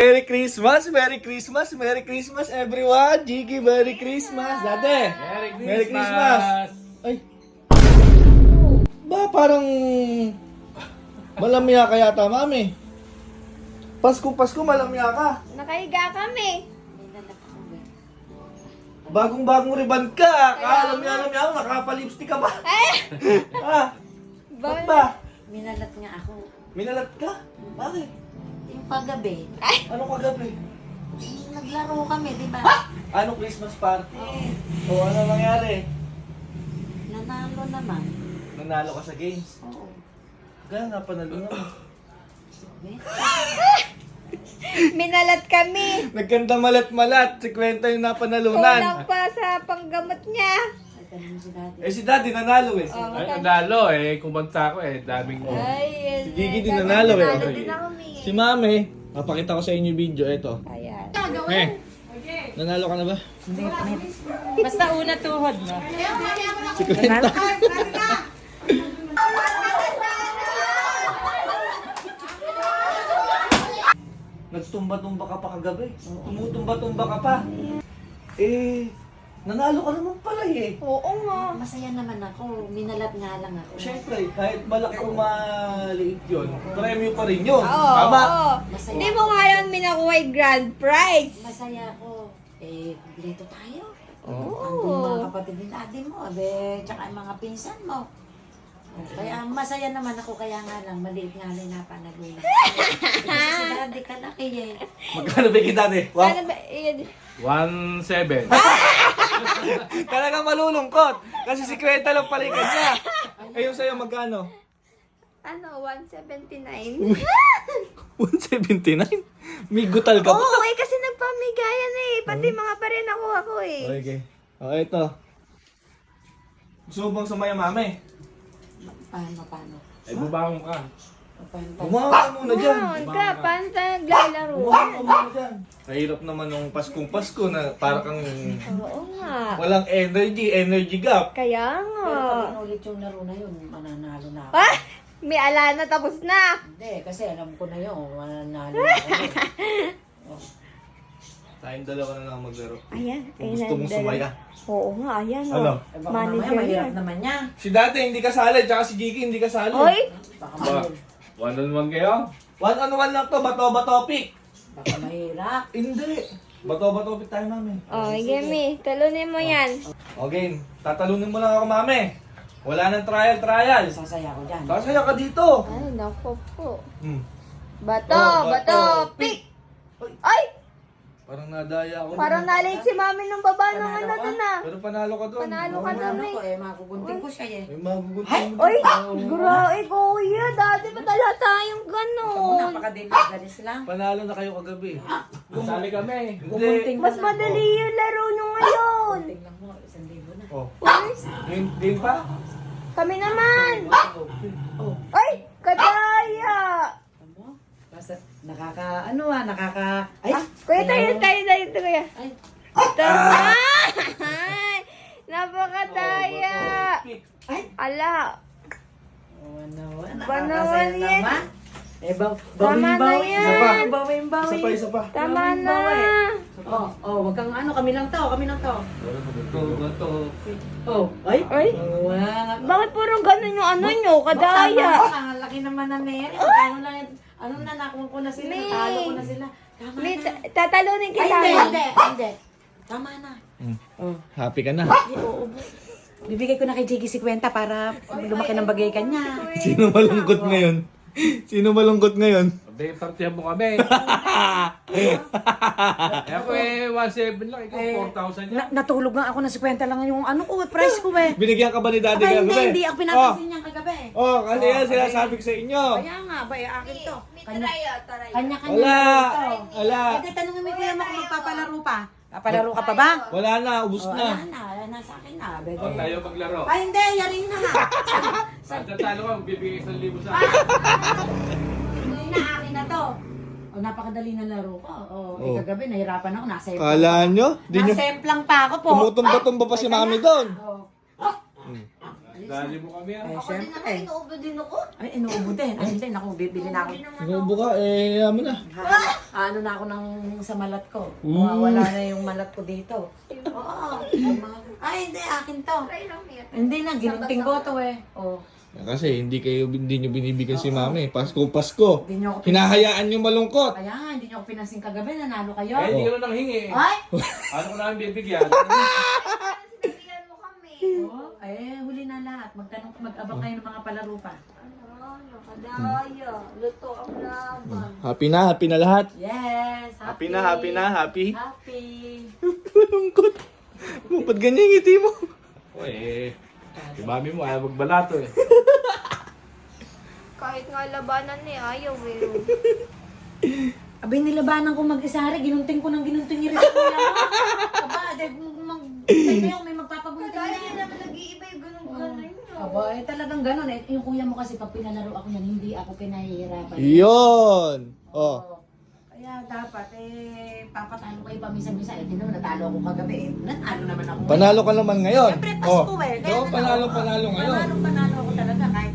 Merry Christmas, Merry Christmas, Merry Christmas everyone! Jiggy, Merry Christmas! Dati! Merry Christmas! Ay! Ba, parang malamya ka yata, mami. Pasko, malamya ka. Nakahiga kami. Bagong-bagong riban ka. Alam niya, nakapalipstick ka ba? Ah, ba't ba? Minalat nga ako. Minalat ka? Bakit? Yung paggabi, Ano kagabi? naglaro kami, di ba? Ano Christmas party? O ano nangyari? Nanalo naman. Nanalo ka sa games? Oo. Kaya nga panalo naman. Minalat kami. Nagkanta malat-malat. Si Kwenta yung napanalunan. Kulang pa sa panggamot niya. Ay, ganun si dati. Eh si Daddy nanalo eh. Oh, Ay, nanalo eh. Kumanta ko eh. Daming Ay, Si Gigi din nanalo eh. Nanalo din ako, Mi. Si Mami, papakita ko sa inyo yung video. Ito. Ayan. Nanalo ka na ba? Basta una tuhod, no? Si Kwenta. Nagtumba-tumba ka pa kagabi. Tumutumba-tumba ka pa. Eh, nanalo ka naman pala eh. Oo nga. Masaya naman ako. Minalat nga lang ako. Siyempre, kahit malaki o maliit yun, premyo pa rin yun. Oo. Tama? Oo. Masaya. Hindi mo nga yun minakuha yung grand prize. Masaya ako. Eh, kumpleto tayo. Oo. Andun yung mga kapatid din natin mo, abe, tsaka yung mga pinsan mo. Kaya masaya naman ako, kaya nga lang, maliit nga lang napanalunan. Kasi si daddy kalaki eh. Magkano ba kita eh? Wow. Ano ba? Iyan. 1-7. Talagang malulungkot. Kasi si Kwenta lang pala yung kanya. Eh yung sa'yo magkano? Ano, 179? 179? May gutal ka Oo, ba? eh, kasi nagpamigayan eh. Pati mga pa rin ako eh. Okay. O, ito. Gusto mo bang sumaya, mami? Paano? Ay, bubangon ka. Paano? Bumawa ka muna dyan. Wow, ka, paano tayo naglalaro? Bumawa ka muna dyan. Mahirap naman nung Paskong-Pasko na para kang Oo nga. walang energy gap. Kaya Pero nga. pag inulit yung laro na yun, mananalo na ako. Ah! May alana tapos na. Hindi, kasi alam ko na yun, mananalo na ako. Tayong dalawa na lang maglaro. Ayan. Kung gusto mong sumaya. Oo nga, ayan Ano? o. Eh, baka mamaya Manager mahirap yan. naman niya. Si dati hindi kasali, tsaka si Gigi hindi kasali. Hoy! Baka Ba? mahirap. 1-on-1 kayo? One-on-one lang to, bato-bato pick. Baka mahirap. Hindi. Bato-bato pick tayo, mami. Oh, Gemi, talunin mo yan. Okay, tatalunin mo lang ako, mami. Wala nang trial. Sasaya ko dyan. Sasaya ka dito. Ay, naku po. Hmm. Bato, Oh, bato, bato, pick! Ay! Parang nadaya ako. Parang nalate si mami nung baba ng Panalo ano ka? doon ah. Pero panalo ka doon. Panalo ka Ano doon ko eh. makukunting ko siya eh. May magugunting mo. Oy! Grabe, kuya. Dati pa tala tayong Ako ganon. napakadalis lang. Panalo na kayo kagabi. Masali kami. Hindi. Mas madali yung laro nyo ngayon. Kunting lang mo, 1,000 na. Oh. Uy, Din pa? kami naman. Oh. Ay, kadaya. Ano? Basta nakaka... Ay! Kuya, tayo, kuya. Ay! Tama! Ay, napakadaya. Ay! Ala, Banawan. Banawan Nakakasaya yan. naman. Eh, Tama na yan. Isa pa. tama na. Wag kang kami lang to. Bato. Oh, ay! Ay, bakit puro ganun yung ano nyo, kadaya? Ang laki naman na Mary. Ano lang, nakuha ko na sila. May. Natalo ko na sila. Tama May na. tatalunin Ay, kita. hindi. Tama na. Oh. Happy ka na. Oo. Bibigay ko na kay Jiggy 50 para lumaki ng bagay kanya. Sino malungkot ngayon? Sino malungkot ngayon? Abay, partihan mo kami. Eh ako eh, 1-7 lang. Ikaw, 4,000 yan. Natulog nga ako na 50 lang yung price ko eh. Binigyan ka ba ni Daddy Aba, kagabi? hindi ako pinapansin niya kagabi. Oh, kasi yan sinasabi ko sa inyo. Kaya nga, akin to. Taray. Kanya-kanya Wala. to. Wala. Pwede tanongin mo yung kuya mo kung magpapalaro pa. Papalaro ka pa ba? Wala na, ubus na. Wala na sa akin na. Bebe. O, tayo maglaro. Ay, hindi, yarin na. Pag tatalo ka, magbibigay 1,000 sa akin. Hindi na, akin na to. Napakadali na laro ko. Oh. Kagabi, nahirapan ako. Kala nyo? Di nyo Nasemplang pa ako po. tumutumba-tumba pa si Mami doon. Oh. Dali mo kami ah. Eh, Ako din naman, syempre. inuubo din ako. Ay, inuubo din. Ay, hindi. Naku, bibili na ako. Inuubo ka, mo na. Ano na ako ng sa malat ko. Mm. Wala na yung malat ko dito. Oo. Ay, hindi. Akin to. Try lang yan. Hindi na. Ginunting ko to eh. Oh. Kasi hindi nyo binibigyan si mami. Pasko. Hindi niyo ako Hinahayaan nyo malungkot. Kaya nga, hindi niyo ako pinansin kagabi. Nanalo kayo. Eh, hindi ka na nanghingi. Ay! Ano ko namin bibigyan? Sinabihan mo kami. Oh, eh, huli na lahat. Mag-abang kayo ng mga palaro pa. Ano, nakadaya. Luto ang laban. Happy na lahat. Yes! Happy! Happy. Happy! Malungkot. Ba't ganyan yung ngiti mo? O eh, si mami mo ayaw magbalato eh. Kahit nga labanan eh, ayaw eh. Abay, nilabanan ko mag-isari. Ginunting ko ng ginunting yung rin ko lang. Aba, dahil may magpapagunting Kaya na. yun naman nag-iiba yung ganun-ganun nyo. Aba, eh talagang gano'n. Eh, yung kuya mo kasi pag pinalaro ako yan, hindi ako pinahihirapan. Yun. Oh. Kaya dapat, papatalo kayo paminsan-minsan. Eh, di naman, natalo ako kagabi. Eh, natalo naman ako. Panalo ka naman ngayon. Siyempre, Pasko eh. Kaya Oo, panalo ngayon. Panalo ako talaga. Kahit